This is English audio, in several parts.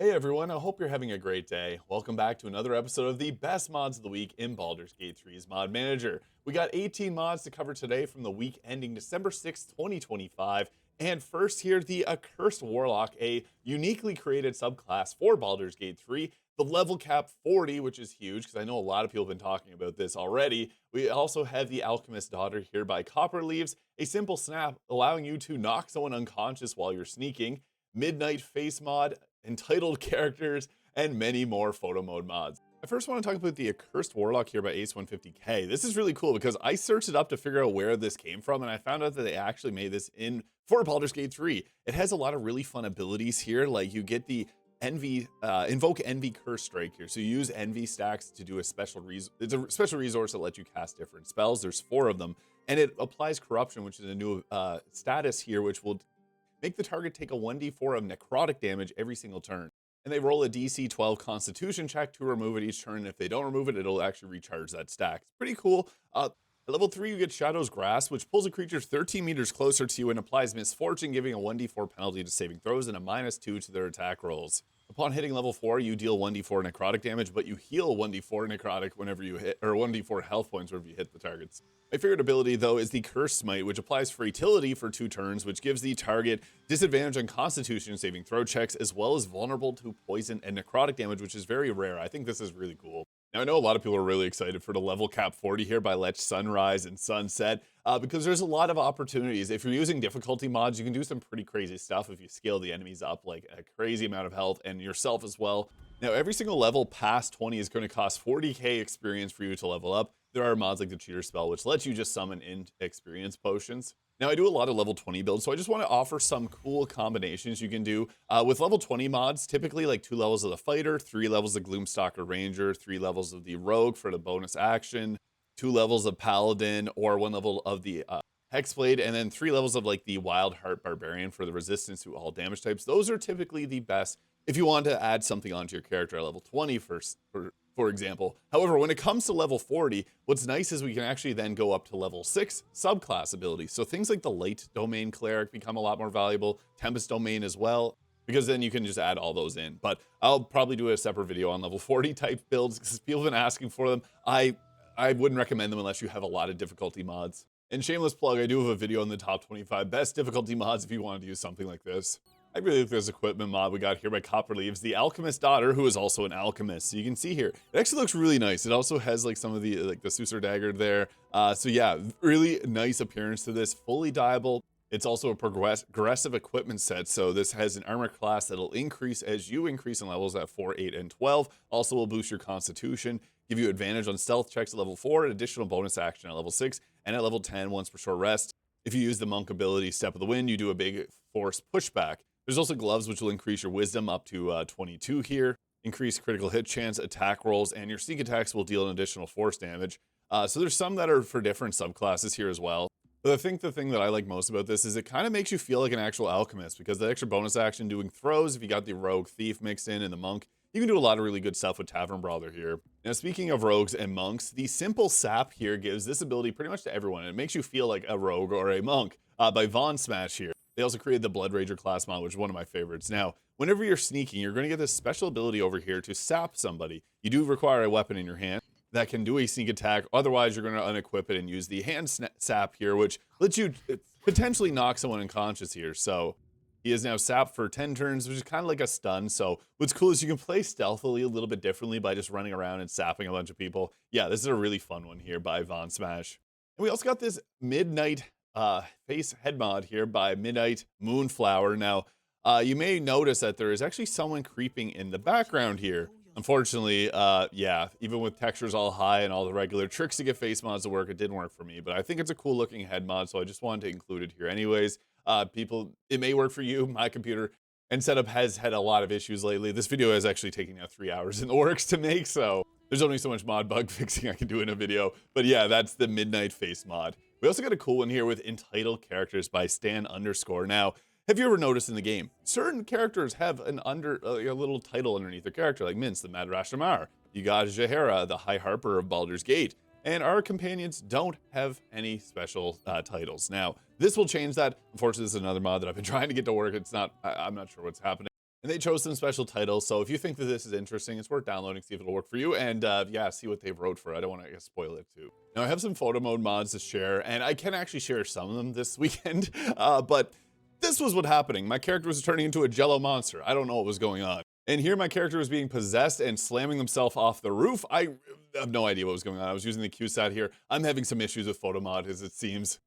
Hey everyone, I hope you're having a great day. Welcome back to another episode of the best mods of the week in Baldur's Gate 3's Mod Manager. We got 18 mods to cover today from the week ending December 6th, 2025. And first here, the Accursed Warlock, a uniquely created subclass for Baldur's Gate 3. The level cap 40, which is huge because I know a lot of people have been talking about this already. We also have the Alchemist daughter here by Copperleaves, a simple snap allowing you to knock someone unconscious while you're sneaking. Midnight Face mod, entitled characters, and many more photo mode mods. I first want to talk about the Accursed Warlock here by Ace150K. This is really cool because I searched it up to figure out where this came from, and I found out that they actually made this in for Baldur's Gate 3. It has a lot of really fun abilities here, like you get the invoke Envy Curse Strike here. So you use Envy stacks to do a special it's a special resource that lets you cast different spells. There's 4 of them, and it applies Corruption, which is a new status here, which will make the target take a 1d4 of necrotic damage every single turn. And they roll a DC 12 Constitution check to remove it each turn. And if they don't remove it, it'll actually recharge that stack. It's pretty cool. At level 3, you get Shadow's Grasp, which pulls a creature 13 meters closer to you and applies Misfortune, giving a 1d4 penalty to saving throws and a -2 to their attack rolls. Upon hitting level 4, you deal 1d4 necrotic damage, but you heal 1d4 necrotic whenever you hit, or 1d4 health points whenever you hit the targets. My favorite ability, though, is the Curse Smite, which applies Fertility for 2 turns, which gives the target disadvantage on Constitution saving throw checks, as well as vulnerable to poison and necrotic damage, which is very rare. I think this is really cool. Now, I know a lot of people are really excited for the level cap 40 here by Lech Sunrise and Sunset, because there's a lot of opportunities. If you're using difficulty mods, you can do some pretty crazy stuff if you scale the enemies up like a crazy amount of health and yourself as well. Now, every single level past 20 is going to cost 40k experience for you to level up. There are mods like the Cheater Spell, which lets you just summon in experience potions. Now, I do a lot of level 20 builds, so I just want to offer some cool combinations you can do. With level 20 mods, typically like 2 levels of the Fighter, 3 levels of Gloomstalker Ranger, 3 levels of the Rogue for the bonus action, 2 levels of Paladin, or 1 level of the Hexblade, and then 3 levels of like the Wild Heart Barbarian for the resistance to all damage types. Those are typically the best if you want to add something onto your character at level 20 for example. However, when it comes to level 40, what's nice is we can actually then go up to level 6 subclass abilities. So things like the Light Domain Cleric become a lot more valuable, Tempest Domain as well, because then you can just add all those in. But I'll probably do a separate video on level 40 type builds because people have been asking for them. I wouldn't recommend them unless you have a lot of difficulty mods. And shameless plug, I do have a video on the top 25 best difficulty mods if you wanted to use something like this. I really like this equipment mod we got here by Copperleaves, the Alchemist daughter, who is also an alchemist. So you can see here, it actually looks really nice. It also has like some of the like the Susur dagger there. So yeah, really nice appearance to this, fully dyeable. It's also a progressive equipment set. So this has an armor class that'll increase as you increase in levels at 4, 8, and 12. Also will boost your constitution, give you advantage on stealth checks at level 4, an additional bonus action at level 6, and at level 10 once per short rest. If you use the monk ability Step of the Wind, you do a big force pushback. There's also gloves, which will increase your wisdom up to 22 here, increase critical hit chance, attack rolls, and your sneak attacks will deal an additional force damage. So there's some that are for different subclasses here as well. But I think the thing that I like most about this is it kind of makes you feel like an actual alchemist, because the extra bonus action doing throws, if you got the rogue thief mixed in and the monk, you can do a lot of really good stuff with Tavern Brawler here. Now, speaking of rogues and monks, the simple sap here gives this ability pretty much to everyone. It makes you feel like a rogue or a monk by Von Smash here. They also created the Blood Rager class mod, which is one of my favorites. Now, whenever you're sneaking, you're going to get this special ability over here to sap somebody. You do require a weapon in your hand that can do a sneak attack. Otherwise, you're going to unequip it and use the hand sap here, which lets you potentially knock someone unconscious here. So he is now sapped for 10 turns, which is kind of like a stun. So what's cool is you can play stealthily a little bit differently by just running around and sapping a bunch of people. Yeah, this is a really fun one here by Von Smash. And we also got this Midnight face head mod here by Midnight Moonflower. Now, you may notice that there is actually someone creeping in the background here. Unfortunately, yeah, even with textures all high and all the regular tricks to get face mods to work, it didn't work for me. But I think it's a cool looking head mod, so I just wanted to include it here anyways. People, it may work for you. My computer and setup has had a lot of issues lately. This video is actually taking now 3 hours in the works to make, so there's only so much mod bug fixing I can do in a video. But yeah, that's the Midnight Face mod. We also got a cool one here with entitled characters by Stan_. Now, have you ever noticed in the game, certain characters have a little title underneath their character, like Mince, the Mad Rashomar. You got Jaheira, the High Harper of Baldur's Gate. And our companions don't have any special titles. Now, this will change that. Unfortunately, this is another mod that I've been trying to get to work. I'm not sure what's happening. And they chose some special titles, so if you think that this is interesting, it's worth downloading, see if it'll work for you, and yeah, see what they wrote for it. I don't want to spoil it too. Now, I have some photo mode mods to share, and I can actually share some of them this weekend, but this was what's happening. My character was turning into a jello monster. I don't know what was going on. And here my character was being possessed and slamming himself off the roof. I have no idea what was going on. I was using the QSAT here. I'm having some issues with photo mod, as it seems.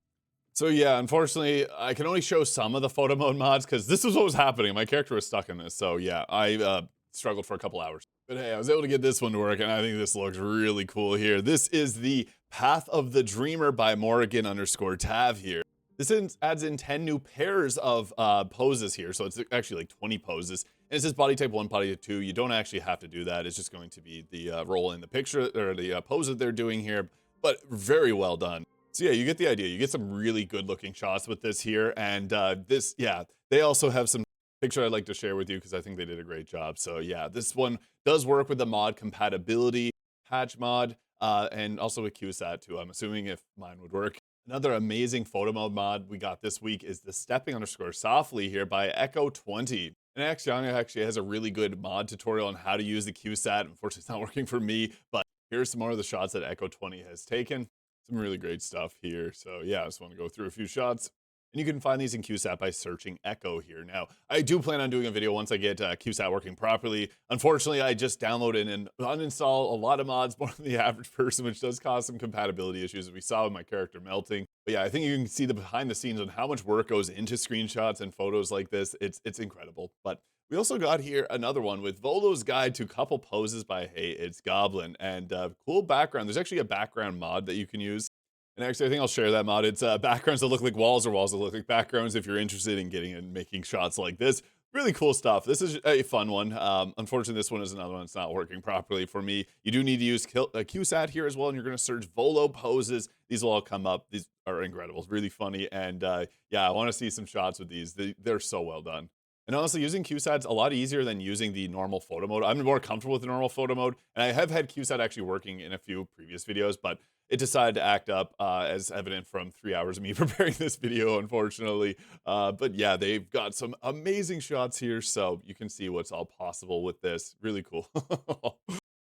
So yeah, unfortunately, I can only show some of the photo mode mods because this is what was happening. My character was stuck in this, so yeah, I struggled for a couple hours. But hey, I was able to get this one to work, and I think this looks really cool here. This is the Path of the Dreamer by Morrigan_Tav here. This adds in 10 new pairs of poses here, so it's actually like 20 poses. And it says body type 1, body type 2. You don't actually have to do that. It's just going to be the role in the picture, or the pose that they're doing here, but very well done. So yeah, you get the idea. You get some really good looking shots with this here. And this, yeah, they also have some picture I'd like to share with you because I think they did a great job. So yeah, this one does work with the mod compatibility patch mod and also with QSAT too. I'm assuming if mine would work. Another amazing photo mode mod we got this week is the Stepping_Softly here by Echo20. And actually has a really good mod tutorial on how to use the QSAT. Unfortunately, it's not working for me, but here's some more of the shots that Echo20 has taken. Some really great stuff here. So yeah, I just want to go through a few shots. And you can find these in QSAT by searching Echo here. Now, I do plan on doing a video once I get QSAT working properly. Unfortunately, I just downloaded and uninstall a lot of mods more than the average person, which does cause some compatibility issues, as we saw with my character melting. But yeah, I think you can see the behind the scenes on how much work goes into screenshots and photos like this. It's incredible. But we also got here another one with Volos Guide to Couple Poses by Hey It's Goblin. And cool background. There's actually a background mod that you can use. And actually, I think I'll share that mod. It's backgrounds that look like walls or walls that look like backgrounds if you're interested in getting and making shots like this. Really cool stuff. This is a fun one. Unfortunately, this one is another one that's not working properly for me. You do need to use QSAT here as well, and you're going to search Volo poses. These will all come up. These are incredible. Really funny. And yeah, I want to see some shots with these. They're so well done. And honestly, using QSAT's a lot easier than using the normal photo mode. I'm more comfortable with the normal photo mode, and I have had QSAT actually working in a few previous videos, but it decided to act up, as evident from 3 hours of me preparing this video, unfortunately. But yeah, they've got some amazing shots here, so you can see what's all possible with this. Really cool.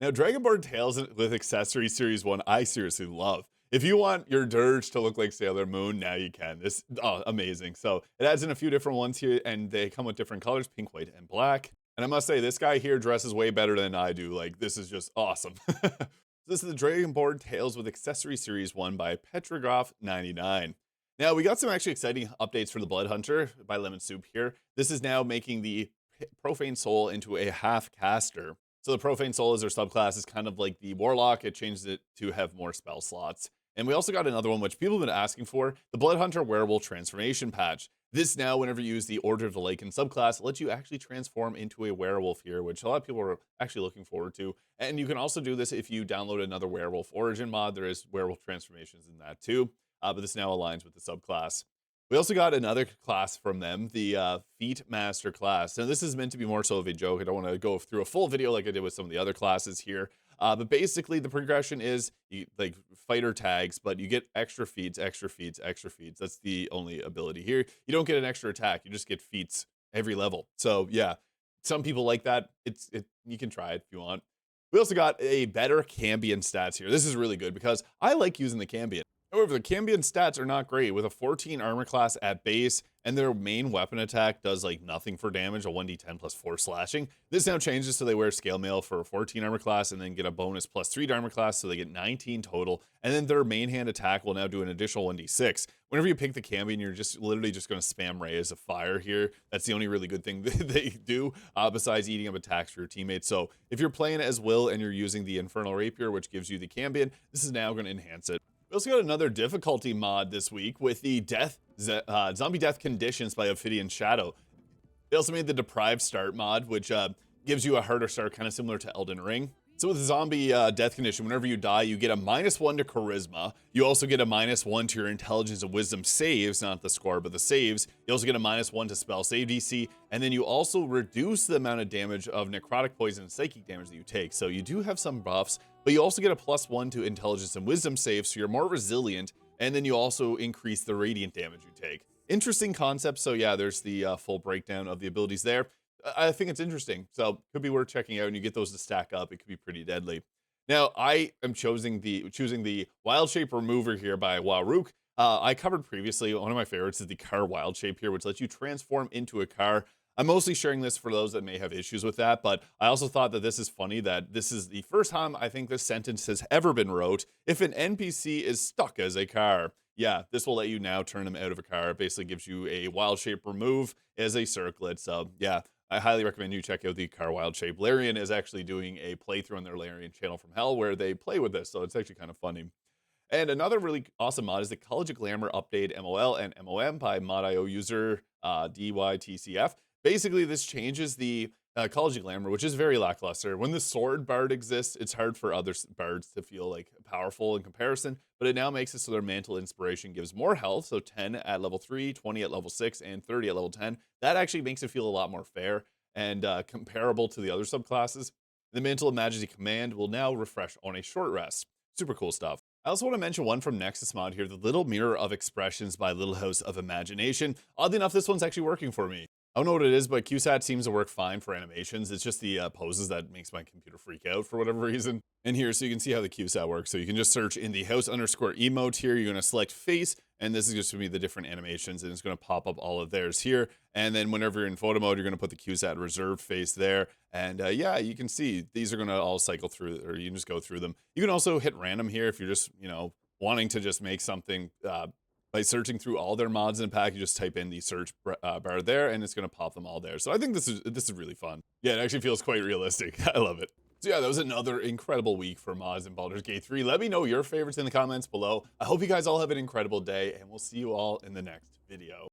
Now, Dragonborn Tails with Accessory Series 1, I seriously love. If you want your dirge to look like Sailor Moon, now you can. This, oh, amazing. So it adds in a few different ones here, and they come with different colors, pink, white, and black. And I must say, this guy here dresses way better than I do. Like, this is just awesome. This is the Dragonborn Tails with Accessory Series 1 by Petrograph99. Now, we got some actually exciting updates for the Blood Hunter by Lemon Soup here. This is now making the Profane Soul into a half caster. So the Profane Soul is their subclass. Is kind of like the Warlock. It changes it to have more spell slots. And we also got another one, which people have been asking for, the Blood Hunter Werewolf Transformation Patch. This now, whenever you use the Order of the Lake subclass, lets you actually transform into a werewolf here, which a lot of people are actually looking forward to. And you can also do this if you download another Werewolf Origin mod. There is werewolf transformations in that too, but this now aligns with the subclass. We also got another class from them, the Feet Master class. Now, this is meant to be more so of a joke. I don't want to go through a full video like I did with some of the other classes here. But basically, the progression is like fighter tags, but you get extra feats, extra feats, extra feats. That's the only ability here. You don't get an extra attack. You just get feats every level. So yeah, some people like that. You can try it if you want. We also got a better Cambion stats here. This is really good because I like using the Cambion. However, the Cambion stats are not great with a 14 armor class at base, and their main weapon attack does like nothing for damage, a 1d10 plus 4 slashing. This now changes so they wear scale mail for a 14 armor class and then get a bonus plus 3 to armor class, so they get 19 total. And then their main hand attack will now do an additional 1d6. Whenever you pick the Cambion, you're just literally just going to spam Rays of Fire here. That's the only really good thing they do, besides eating up attacks for your teammates. So if you're playing as Will and you're using the Infernal Rapier, which gives you the Cambion, this is now going to enhance it. We also got another difficulty mod this week with the Zombie Death Conditions by Ophidian Shadow. They also made the Deprived Start mod, which gives you a harder start, kind of similar to Elden Ring. So with the Zombie Death Condition, whenever you die, you get a -1 to Charisma. You also get a -1 to your Intelligence and Wisdom saves, not the score, but the saves. You also get a -1 to Spell Save DC, and then you also reduce the amount of damage of Necrotic Poison and Psychic damage that you take. So you do have some buffs, but you also get a +1 to Intelligence and Wisdom saves, so you're more resilient, and then you also increase the Radiant damage you take. Interesting concept. So yeah, there's the full breakdown of the abilities there. I think it's interesting. So could be worth checking out, and you get those to stack up. It could be pretty deadly. Now, I am choosing the Wildshape Remover here by Waruk. I covered previously, one of my favorites is the car Wildshape here, which lets you transform into a car. I'm mostly sharing this for those that may have issues with that, but I also thought that this is funny that this is the first time I think this sentence has ever been wrote. If an NPC is stuck as a car, yeah, this will let you now turn them out of a car. It basically gives you a Wildshape Remove as a circlet. So yeah, I highly recommend you check out the car Wildshape. Larian is actually doing a playthrough on their Larian channel from hell where they play with this, so it's actually kind of funny. And another really awesome mod is the College of Glamour Update MOL and MOM by mod.io user DYTCF. Basically, this changes the College of Glamour, which is very lackluster. When the sword bard exists, it's hard for other bards to feel like powerful in comparison, but it now makes it so their mantle inspiration gives more health, so 10 at level 3, 20 at level 6, and 30 at level 10. That actually makes it feel a lot more fair and comparable to the other subclasses. The Mantle of Majesty command will now refresh on a short rest. Super cool stuff. I also want to mention one from Nexus mod here, the Little Mirror of Expressions by Little House of Imagination. Oddly enough, this one's actually working for me. I don't know what it is, but QSAT seems to work fine for animations. It's just the poses that makes my computer freak out for whatever reason. And here, so you can see how the QSAT works. So you can just search in the house_emote here. You're going to select face, and this is just going to be the different animations, and it's going to pop up all of theirs here. And then whenever you're in photo mode, you're going to put the QSAT reserved face there. And yeah, you can see these are going to all cycle through, or you can just go through them. You can also hit random here if you're just, wanting to just make something by searching through all their mods in a pack. You just type in the search bar there, and it's going to pop them all there. So I think this is really fun. Yeah, it actually feels quite realistic. I love it. So yeah, that was another incredible week for mods in Baldur's Gate 3. Let me know your favorites in the comments below. I hope you guys all have an incredible day, and we'll see you all in the next video.